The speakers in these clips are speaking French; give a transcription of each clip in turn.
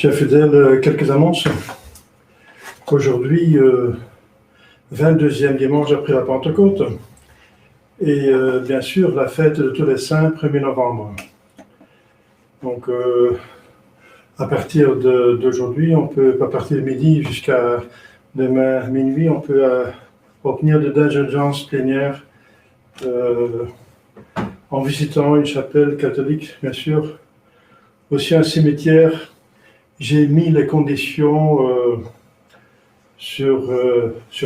Chers fidèles, quelques annonces. Aujourd'hui, 22e dimanche après la Pentecôte, et bien sûr la fête de tous les saints, 1er novembre. Donc, à partir d'aujourd'hui, on peut, à partir de midi jusqu'à demain minuit, on peut obtenir des indulgences plénières en visitant une chapelle catholique, bien sûr, aussi un cimetière. J'ai mis les conditions sur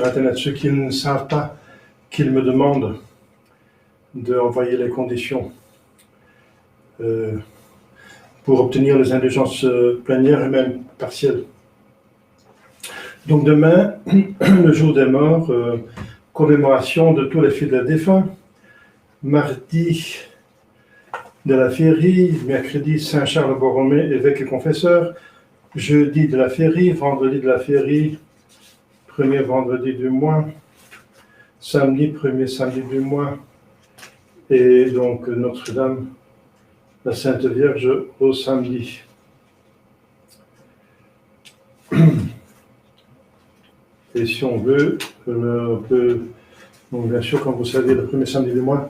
Internet. Ceux qui ne savent pas, qu'ils me demandent d'envoyer les conditions pour obtenir les indulgences plénières et même partielles. Donc demain, le jour des morts, commémoration de tous les fidèles défunts. Mardi de la Féerie, mercredi Saint-Charles Borromée, évêque et confesseur. Jeudi de la Féerie, vendredi de la Féerie, premier vendredi du mois, samedi, premier samedi du mois, et donc Notre-Dame, la Sainte Vierge au samedi. Et si on veut, on peut, donc bien sûr, comme vous savez, le premier samedi du mois,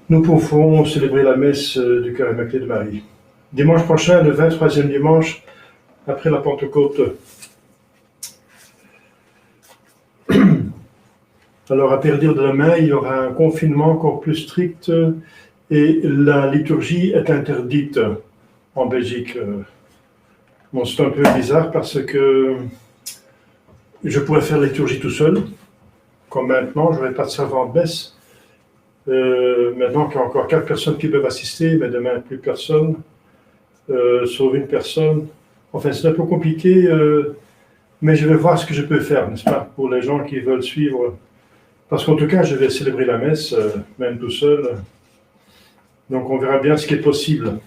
nous pouvons célébrer la messe du Cœur Immaculé de Marie. Dimanche prochain, le 23e dimanche, après la Pentecôte. Alors, à partir de demain, il y aura un confinement encore plus strict et la liturgie est interdite en Belgique. Bon, c'est un peu bizarre parce que je pourrais faire la liturgie tout seul, comme maintenant, je n'aurai pas de servant de messe. Maintenant qu'il y a encore 4 personnes qui peuvent assister, mais demain, plus personne, sauf une personne. Enfin, c'est un peu compliqué, mais je vais voir ce que je peux faire, n'est-ce pas, pour les gens qui veulent suivre. Parce qu'en tout cas, je vais célébrer la messe, même tout seul. Donc, on verra bien ce qui est possible.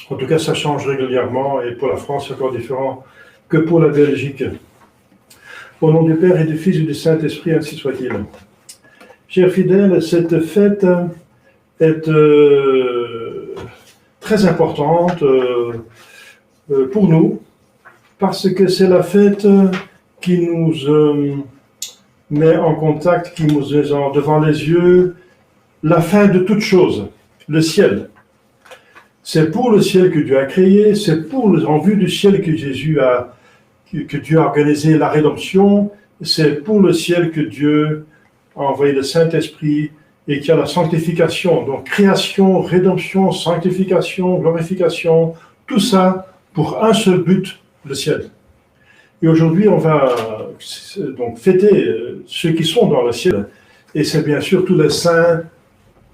En tout cas, ça change régulièrement, et pour la France, c'est encore différent que pour la Belgique. Au nom du Père et du Fils et du Saint-Esprit, ainsi soit-il. Chers fidèles, cette fête est très importante pour nous, parce que c'est la fête qui nous met en contact, qui nous met devant les yeux la fin de toute chose, le ciel. C'est pour le ciel que Dieu a créé, c'est en vue du ciel que que Dieu a organisé la rédemption, c'est pour le ciel que Dieu a envoyé le Saint-Esprit et qu'il y a la sanctification. Donc création, rédemption, sanctification, glorification, tout ça pour un seul but, le ciel. Et aujourd'hui, on va donc fêter ceux qui sont dans le ciel. Et c'est bien sûr tous les saints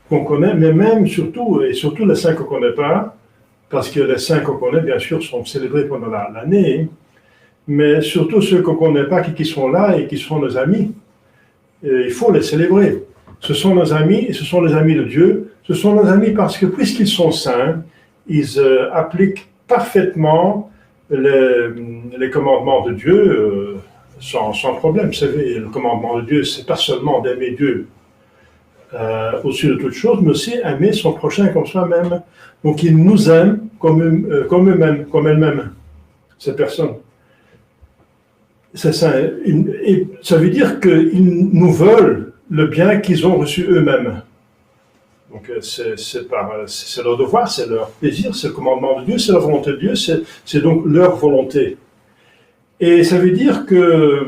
qu'on connaît, mais même surtout les saints qu'on ne connaît pas, parce que les saints qu'on connaît, bien sûr, sont célébrés pendant l'année, mais surtout ceux qu'on ne connaît pas, qui sont là et qui sont nos amis. Et il faut les célébrer. Ce sont nos amis, et ce sont les amis de Dieu. Ce sont nos amis parce que, puisqu'ils sont saints, ils appliquent parfaitement les commandements de Dieu sans problème. Vous savez, le commandement de Dieu, c'est pas seulement d'aimer Dieu au-dessus de toute chose, mais aussi aimer son prochain comme soi-même. Donc, ils nous aiment comme eux-mêmes, comme elles-mêmes, ces personnes. C'est ça. Et ça veut dire qu'ils nous veulent le bien qu'ils ont reçu eux-mêmes. Donc, c'est leur devoir, c'est leur plaisir, c'est le commandement de Dieu, c'est la volonté de Dieu, c'est donc leur volonté. Et ça veut dire que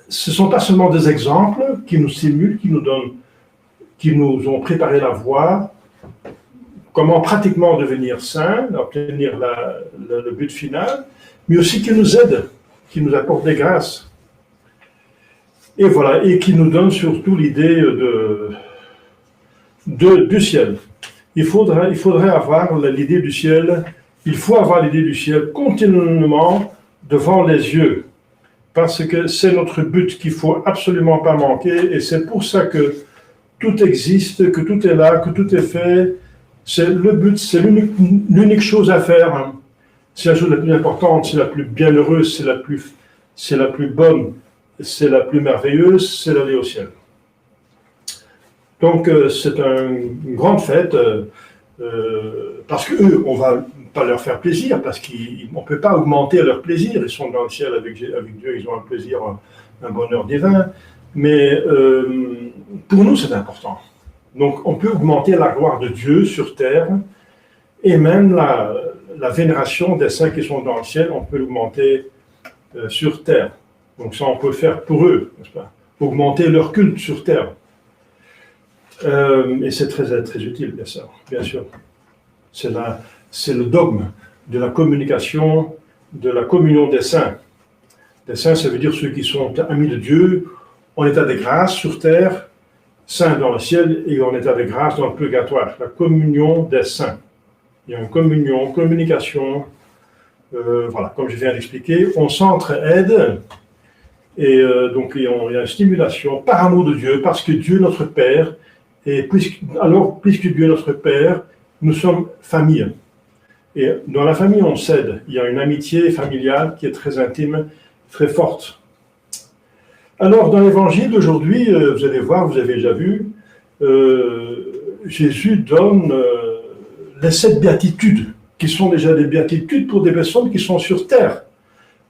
ce ne sont pas seulement des exemples qui nous stimulent, qui nous ont préparé la voie, comment pratiquement devenir saint, obtenir le but final, mais aussi qui nous aident, qui nous apportent des grâces. Et voilà, et qui nous donnent surtout l'idée du ciel. Il faudrait avoir l'idée du ciel, il faut avoir l'idée du ciel continuellement devant les yeux, parce que c'est notre but qu'il ne faut absolument pas manquer, et c'est pour ça que tout existe, que tout est là, que tout est fait. C'est le but, c'est l'unique chose à faire. C'est la chose la plus importante, c'est la plus bienheureuse, c'est la plus bonne, c'est la plus merveilleuse, c'est l'aller au ciel. Donc c'est une grande fête, parce que on va pas leur faire plaisir, parce qu'on ne peut pas augmenter leur plaisir. Ils sont dans le ciel avec Dieu, ils ont un plaisir, un bonheur divin. Mais pour nous, c'est important. Donc, on peut augmenter la gloire de Dieu sur terre, et même la vénération des saints qui sont dans le ciel, on peut l'augmenter sur terre. Donc ça, on peut le faire pour eux, n'est-ce pas? Augmenter leur culte sur terre. Et c'est très, très utile, bien sûr. C'est le dogme de la communication, de la communion des saints. Les saints, ça veut dire ceux qui sont amis de Dieu, en état de grâce sur terre, saints dans le ciel, et en état de grâce dans le purgatoire. La communion des saints. Il y a une communication, voilà, comme je viens d'expliquer, on s'entraide, et donc il y a une stimulation par amour de Dieu, parce que Dieu notre Père, et puisque Dieu notre Père, nous sommes famille. Et dans la famille, on s'aide. Il y a une amitié familiale qui est très intime, très forte. Alors, dans l'évangile d'aujourd'hui, vous allez voir, vous avez déjà vu, Jésus donne les 7 béatitudes, qui sont déjà des béatitudes pour des personnes qui sont sur terre.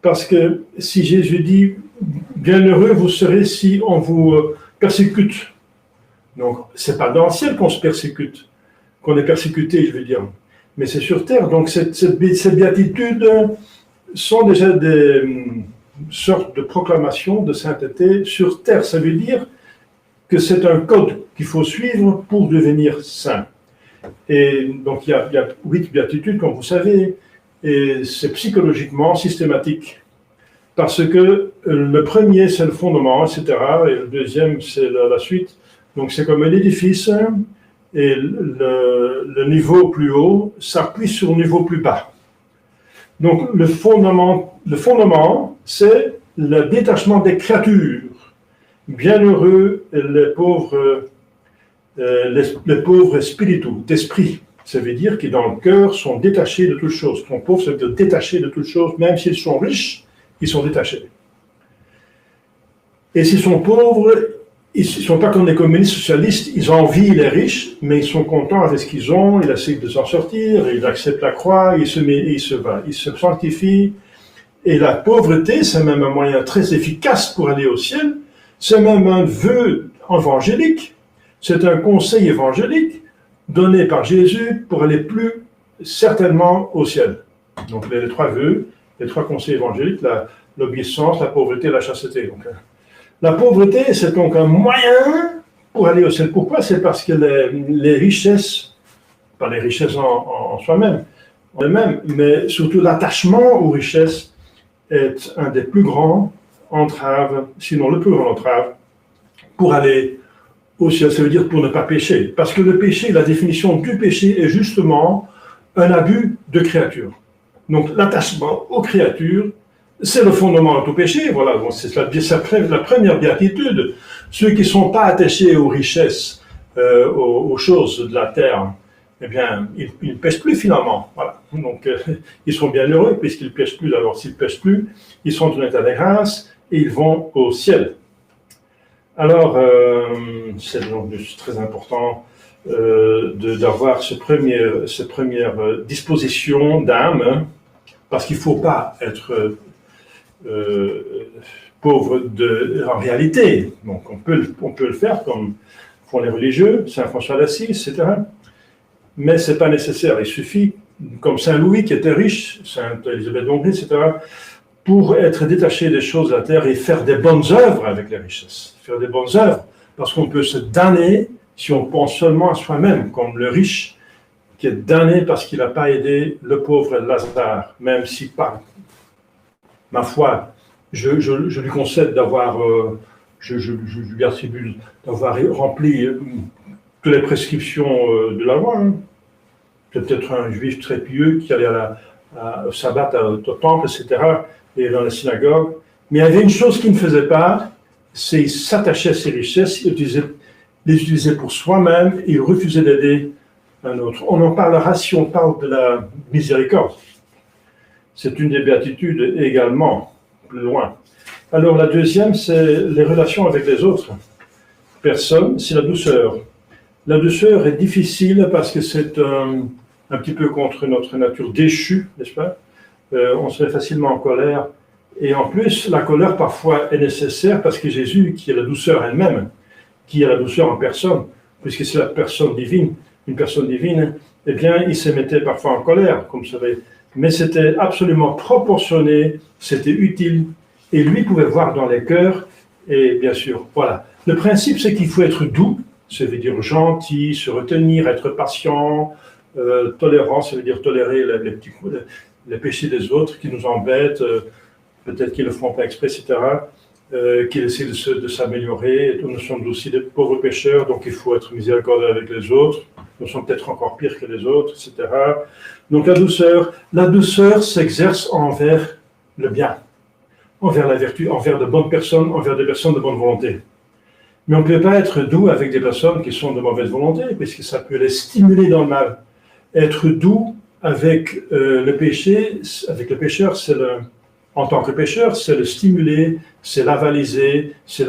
Parce que si Jésus dit « Bienheureux vous serez si on vous persécute », donc c'est pas dans le ciel qu'on se persécute, qu'on est persécuté, je veux dire, mais c'est sur terre. Donc ces béatitudes sont déjà des sortes de proclamations de sainteté sur terre. Ça veut dire que c'est un code qu'il faut suivre pour devenir saint. Et donc il y a 8 béatitudes, comme vous savez, et c'est psychologiquement systématique. Parce que le premier, c'est le fondement, etc., et le deuxième, c'est la suite. Donc c'est comme un édifice, et le niveau plus haut s'appuie sur le niveau plus bas. Donc le fondement c'est le détachement des créatures. Bienheureux les pauvres spirituels, d'esprit. Ça veut dire qu'ils dans le cœur sont détachés de toutes choses. Les pauvres, ça veut dire détachés de toutes choses, même s'ils sont riches, ils sont détachés. Et s'ils sont pauvres, ils ne sont pas comme les communistes socialistes, ils envient les riches, mais ils sont contents avec ce qu'ils ont, ils essaient de s'en sortir, ils acceptent la croix, ils se sanctifient. Et la pauvreté, c'est même un moyen très efficace pour aller au ciel, c'est même un vœu évangélique, c'est un conseil évangélique donné par Jésus pour aller plus certainement au ciel. Donc les 3 vœux, les 3 conseils évangéliques, l'obéissance, la pauvreté, la chasteté. Donc, la pauvreté, c'est donc un moyen pour aller au ciel. Pourquoi? C'est parce que les richesses, pas les richesses en soi-même, mais surtout l'attachement aux richesses est un des plus grands entraves, sinon le plus grand entrave, pour aller au ciel. Ça veut dire pour ne pas pécher. Parce que le péché, la définition du péché est justement un abus de créature. Donc l'attachement aux créatures, c'est le fondement de tout péché. Voilà, bon, c'est la première béatitude. Ceux qui ne sont pas attachés aux richesses, aux choses de la terre, eh bien, ils ne pêchent plus finalement. Voilà. Donc, ils sont bien heureux puisqu'ils ne pêchent plus. Alors, s'ils ne pêchent plus, ils sont en état de grâce et ils vont au ciel. Alors, c'est donc très important d'avoir cette première disposition d'âme, hein, parce qu'il ne faut pas être pauvre en réalité. Donc, on peut le faire comme font les religieux, Saint François d'Assise, etc. Mais ce n'est pas nécessaire. Il suffit, comme Saint Louis qui était riche, Sainte Élisabeth d'Hongrie, etc., pour être détaché des choses de la terre et faire des bonnes œuvres avec les richesses. Faire des bonnes œuvres, parce qu'on peut se damner si on pense seulement à soi-même, comme le riche qui est damné parce qu'il n'a pas aidé le pauvre Lazare, même si par ma foi, je lui concède d'avoir, je lui attribue d'avoir rempli toutes les prescriptions de la loi. Hein. Peut-être un juif très pieux qui allait au sabbat, au temple, etc., et dans la synagogue. Mais il y avait une chose qu'il ne faisait pas, c'est qu'il s'attachait à ses richesses, il les utilisait pour soi-même, et il refusait d'aider un autre. On en parlera si on parle de la miséricorde. C'est une des béatitudes également, plus loin. Alors la deuxième, c'est les relations avec les autres personnes, c'est la douceur. La douceur est difficile parce que c'est un petit peu contre notre nature déchue, n'est-ce pas? On se met facilement en colère. Et en plus, la colère parfois est nécessaire parce que Jésus, qui est la douceur elle-même, qui est la douceur en personne, puisque c'est la personne divine, une personne divine, eh bien, il se mettait parfois en colère, comme vous savez. Mais c'était absolument proportionné, c'était utile, et lui pouvait voir dans les cœurs, et bien sûr, voilà. Le principe, c'est qu'il faut être doux, ça veut dire gentil, se retenir, être patient, tolérant, ça veut dire tolérer les péchés des autres qui nous embêtent, peut-être qu'ils ne le font pas exprès, etc., qu'ils essaient de s'améliorer. Nous sommes aussi des pauvres pécheurs, donc il faut être miséricordieux avec les autres. Nous sommes peut-être encore pires que les autres, etc. Donc la douceur s'exerce envers le bien, envers la vertu, envers de bonnes personnes, envers des personnes de bonne volonté. Mais on ne peut pas être doux avec des personnes qui sont de mauvaise volonté, puisque ça peut les stimuler dans le mal. Être doux avec le péché, avec le pécheur, en tant que pécheur, c'est le stimuler, c'est l'avaliser, c'est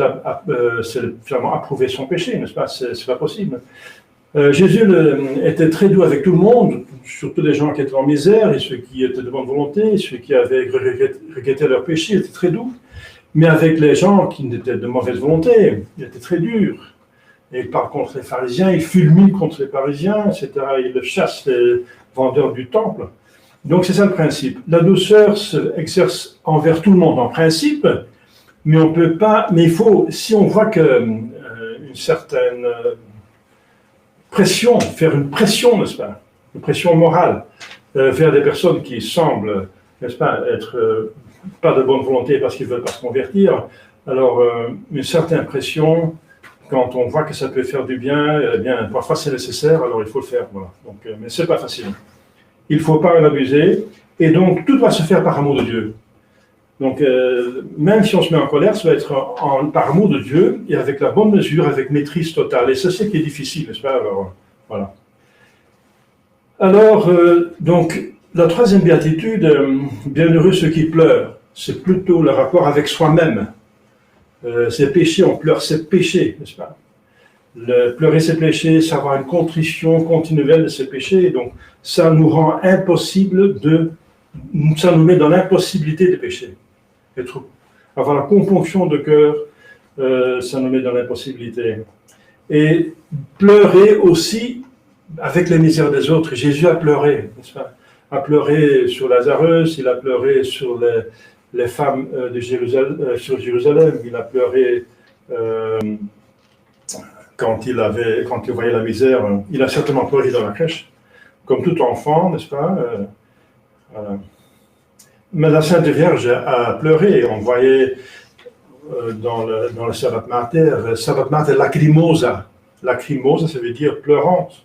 finalement approuver son péché, n'est-ce pas? C'est pas possible. Jésus était très doux avec tout le monde, surtout les gens qui étaient en misère, et ceux qui étaient de bonne volonté, ceux qui avaient regretté leur péché, il était très doux. Mais avec les gens qui étaient de mauvaise volonté, il était très dur. Et par contre, les pharisiens, il fulmine contre les pharisiens, etc. Il chasse les vendeurs du temple. Donc c'est ça le principe. La douceur s'exerce envers tout le monde en principe, mais on peut pas. Mais il faut, si on voit une certaine pression, faire une pression, n'est-ce pas, une pression morale vers des personnes qui semblent, n'est-ce pas, être pas de bonne volonté parce qu'ils ne veulent pas se convertir. Alors une certaine pression, quand on voit que ça peut faire du bien, eh bien parfois c'est nécessaire, alors il faut le faire. Voilà. Donc, mais c'est pas facile. Il ne faut pas en abuser, et donc tout doit se faire par amour de Dieu. Donc, même si on se met en colère, ça va être par amour de Dieu, et avec la bonne mesure, avec maîtrise totale. Et c'est ce qui est difficile, n'est-ce pas? Alors, voilà. Alors, donc, la troisième béatitude, bienheureux ceux qui pleurent, c'est plutôt le rapport avec soi-même. Ses péchés, on pleure ses péchés, n'est-ce pas? Pleurer ses péchés, c'est avoir une contrition continuelle de ses péchés, donc ça nous rend impossible ça nous met dans l'impossibilité de pécher. Avoir la componction de cœur, ça nous met dans l'impossibilité. Et pleurer aussi avec les misères des autres. Jésus a pleuré, n'est-ce pas? A pleuré sur Lazarus, il a pleuré sur les femmes de sur Jérusalem, il a pleuré quand il voyait la misère, il a certainement pleuré dans la crèche, comme tout enfant, n'est-ce pas? Voilà. Mais la Sainte Vierge a pleuré, on voyait dans le Stabat Mater, lacrimosa. Lacrimosa, ça veut dire pleurante.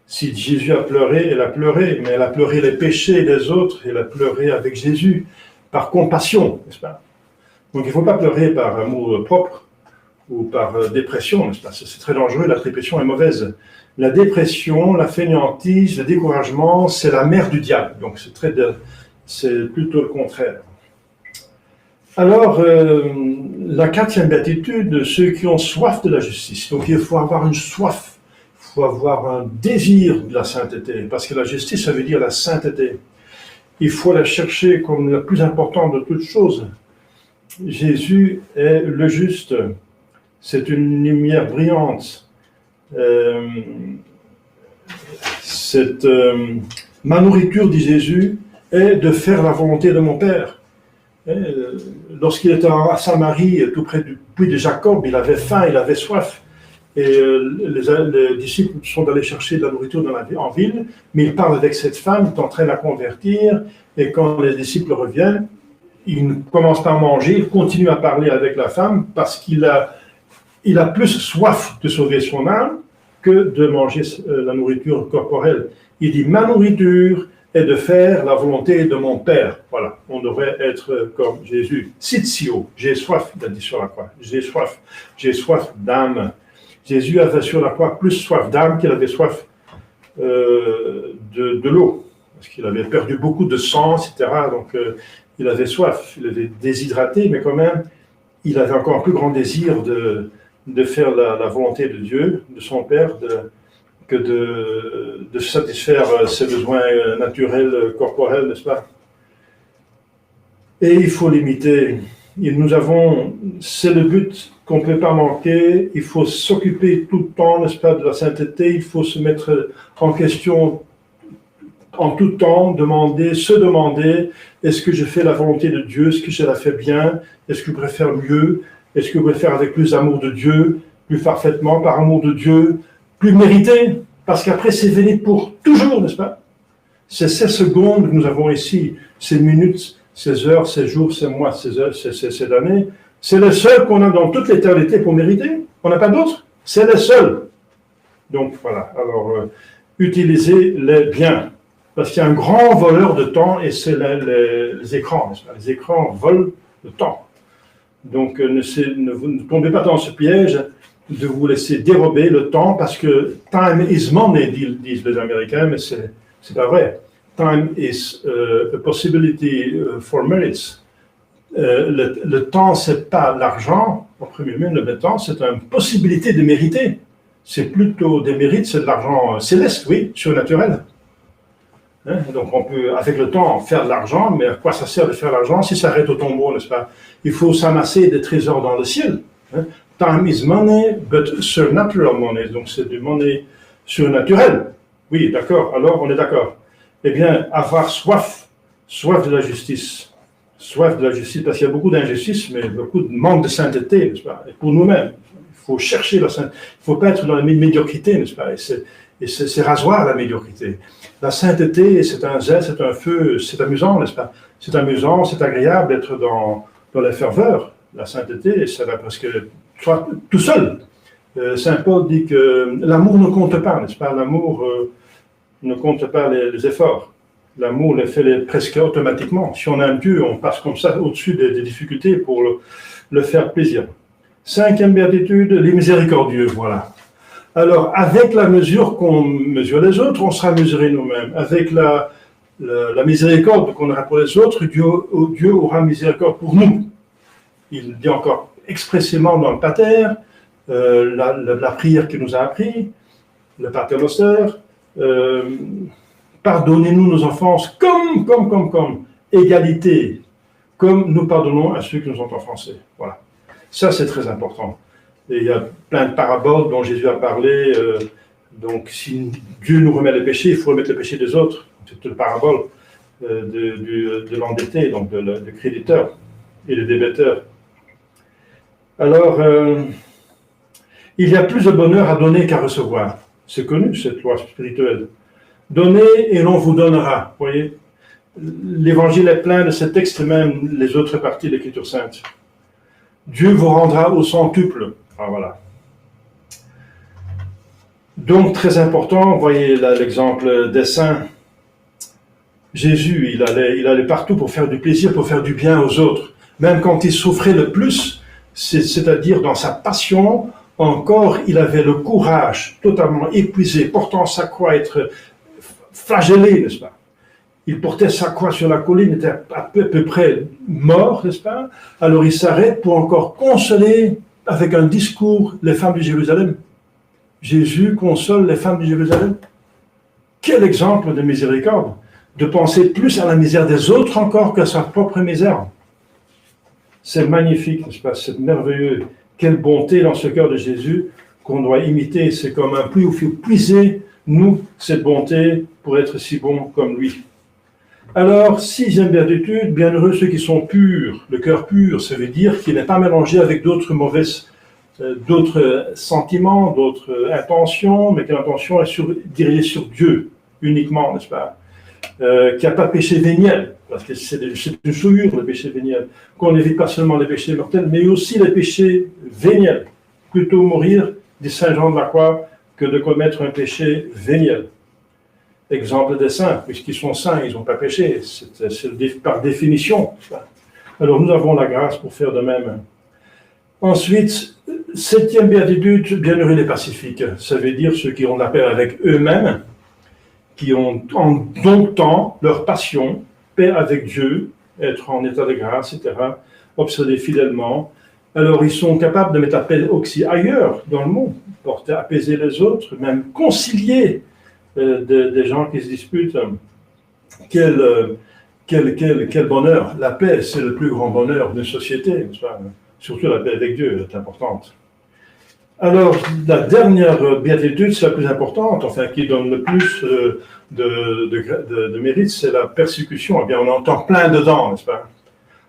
Si Jésus a pleuré, elle a pleuré, mais elle a pleuré les péchés des autres, elle a pleuré avec Jésus, par compassion, n'est-ce pas? Donc il ne faut pas pleurer par amour propre, ou par dépression, n'est-ce pas? C'est très dangereux, la dépression est mauvaise. La dépression, la fainéantise, le découragement, c'est la mère du diable. Donc c'est plutôt le contraire. Alors, la quatrième béatitude, ceux qui ont soif de la justice. Donc il faut avoir une soif, il faut avoir un désir de la sainteté, parce que la justice, ça veut dire la sainteté. Il faut la chercher comme la plus importante de toutes choses. Jésus est le juste. C'est une lumière brillante. Ma nourriture, dit Jésus, est de faire la volonté de mon Père. Lorsqu'il était à Samarie, tout près du puits de Jacob, il avait faim, il avait soif. Et les disciples sont allés chercher de la nourriture en ville, mais il parle avec cette femme, il est en train de la convertir, et quand les disciples reviennent, il ne commence pas à manger, il continue à parler avec la femme parce qu'il a plus soif de sauver son âme que de manger la nourriture corporelle. Il dit, ma nourriture est de faire la volonté de mon Père. Voilà, on devrait être comme Jésus. Sitio, j'ai soif, il a dit sur la croix. J'ai soif d'âme. Jésus avait sur la croix plus soif d'âme qu'il avait soif de l'eau, parce qu'il avait perdu beaucoup de sang, etc. Donc il avait soif, il avait déshydraté, mais quand même, il avait encore un plus grand désir de faire la volonté de Dieu, de son Père, que de satisfaire ses besoins naturels, corporels, n'est-ce pas? Et il faut l'imiter. C'est le but qu'on ne peut pas manquer. Il faut s'occuper tout le temps, n'est-ce pas, de la sainteté. Il faut se mettre en question en tout temps, se demander, est-ce que je fais la volonté de Dieu? Est-ce que je la fais bien? Est-ce que je préfère mieux? Est-ce que je préfère avec plus d'amour de Dieu, plus parfaitement, par amour de Dieu, plus mérité? Parce qu'après, c'est venu pour toujours, n'est-ce pas? C'est ces secondes que nous avons ici, ces minutes, ces heures, ces jours, ces mois, ces heures, ces années. C'est les seuls qu'on a dans toute l'éternité pour mériter. On n'a pas d'autres. C'est les seuls. Donc voilà, alors utilisez-les bien. Parce qu'il y a un grand voleur de temps et c'est les écrans. Les écrans volent le temps. Donc ne tombez pas dans ce piège de vous laisser dérober le temps parce que time is money, disent les Américains, mais c'est pas vrai. Time is a possibility for merits. Le temps, c'est pas l'argent, en premier lieu, le temps, c'est une possibilité de mériter. C'est plutôt des mérites, c'est de l'argent céleste, oui, surnaturel. Hein? Donc on peut, avec le temps, faire de l'argent, mais à quoi ça sert de faire de l'argent si ça arrête au tombeau, n'est-ce pas? Il faut s'amasser des trésors dans le ciel. Hein? Time is money, but supernatural money. Donc c'est du monnaie surnaturelle. Oui, d'accord, alors on est d'accord. Eh bien, avoir soif de la justice. Soif de la justice, parce qu'il y a beaucoup d'injustice, mais beaucoup de manque de sainteté, n'est-ce pas? Et pour nous-mêmes, il faut chercher la sainteté. Il ne faut pas être dans la médiocrité, n'est-ce pas? Et c'est rasoir la médiocrité. La sainteté, c'est un zèle, c'est un feu, c'est amusant, n'est-ce pas? C'est amusant, c'est agréable d'être dans la ferveur. La sainteté, ça va presque soit tout seul. Saint Paul dit que l'amour ne compte pas, n'est-ce pas? L'amour ne compte pas les efforts. L'amour le fait presque automatiquement. Si on aime Dieu, on passe comme ça au-dessus des difficultés pour le faire plaisir. Cinquième béatitude, les miséricordieux, voilà. Alors, avec la mesure qu'on mesure les autres, on sera mesuré nous-mêmes. Avec la miséricorde qu'on aura pour les autres, Dieu aura miséricorde pour nous. Il dit encore expressément dans le Pater, la prière qu'il nous a appris, le Pater Noster, pardonnez-nous nos offenses comme égalité, comme nous pardonnons à ceux qui nous ont offensés. Voilà. Ça, c'est très important. Et il y a plein de paraboles dont Jésus a parlé. Donc, si Dieu nous remet les péchés, il faut remettre les péchés des autres. C'est une parabole de l'endetté, donc de créditeur et de débiteurs. Alors, il y a plus de bonheur à donner qu'à recevoir. C'est connu, cette loi spirituelle. Donnez et l'on vous donnera. Vous voyez, l'évangile est plein de ces textes, même les autres parties de l'Écriture sainte. Dieu vous rendra au centuple. Ah, voilà. Donc, très important, vous voyez là l'exemple des saints. Jésus, il allait partout pour faire du plaisir, pour faire du bien aux autres. Même quand il souffrait le plus, c'est-à-dire dans sa passion, encore il avait le courage, totalement épuisé, portant sa croix, être flagellé, n'est-ce pas? Il portait sa croix sur la colline, il était à peu près mort, n'est-ce pas? Alors il s'arrête pour encore consoler avec un discours les femmes de Jérusalem. Jésus console les femmes de Jérusalem. Quel exemple de miséricorde! De penser plus à la misère des autres encore qu'à sa propre misère. C'est magnifique, n'est-ce pas? C'est merveilleux. Quelle bonté dans ce cœur de Jésus qu'on doit imiter. C'est comme un puits où il faut puiser, nous, cette bonté pour être si bons comme lui. Alors, sixième béatitude, bienheureux ceux qui sont purs. Le cœur pur, ça veut dire qu'il n'est pas mélangé avec d'autres d'autres sentiments, d'autres intentions, mais que l'intention est dirigée sur Dieu uniquement, n'est-ce pas? Qu'il n'y a pas de péché véniel, parce que c'est une souillure, le péché véniel, qu'on n'évite pas seulement les péchés mortels, mais aussi les péchés véniels. Plutôt mourir, dit Saint Jean de la Croix, que de commettre un péché véniel. Exemple des saints, puisqu'ils sont saints, ils n'ont pas péché, c'est par définition. Alors nous avons la grâce pour faire de même. Ensuite, septième béatitude, bienheureux les pacifiques. Ça veut dire ceux qui ont la paix avec eux-mêmes, qui ont en domptant leur passion, paix avec Dieu, être en état de grâce, etc., obséder fidèlement, Alors, ils sont capables de mettre la paix aussi ailleurs dans le monde, porter, apaiser les autres, même concilier des gens qui se disputent. Quel, quel bonheur. La paix, c'est le plus grand bonheur d'une société. Surtout la paix avec Dieu est importante. Alors, la dernière béatitude, c'est la plus importante, enfin, qui donne le plus de mérite, c'est la persécution. Eh bien, on est en plein dedans, n'est-ce pas?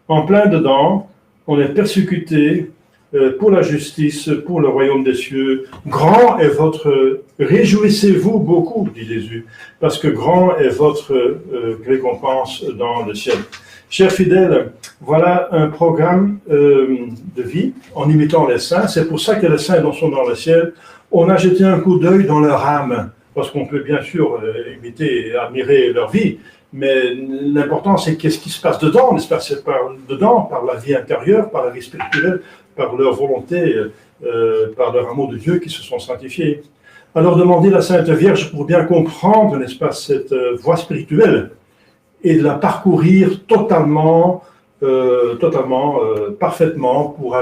En plein dedans, on est persécuté pour la justice, pour le royaume des cieux. Grand est votre... Réjouissez-vous beaucoup, dit Jésus, parce que grand est votre récompense dans le ciel. Chers fidèles, voilà un programme de vie en imitant les saints. C'est pour ça que les saints sont dans le ciel. On a jeté un coup d'œil dans leur âme, parce qu'on peut bien sûr imiter et admirer leur vie, mais l'important c'est qu'est-ce qui se passe dedans, n'est-ce pas? C'est par la vie intérieure, par la vie spirituelle, par leur volonté, par leur amour de Dieu qui se sont sanctifiés. Alors demandez la Sainte Vierge pour bien comprendre, n'est-ce pas, cette voie spirituelle, et de la parcourir totalement, parfaitement pour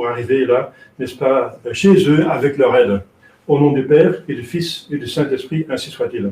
arriver là, n'est-ce pas, chez eux avec leur aide. Au nom du Père et du Fils et du Saint-Esprit, ainsi soit-il.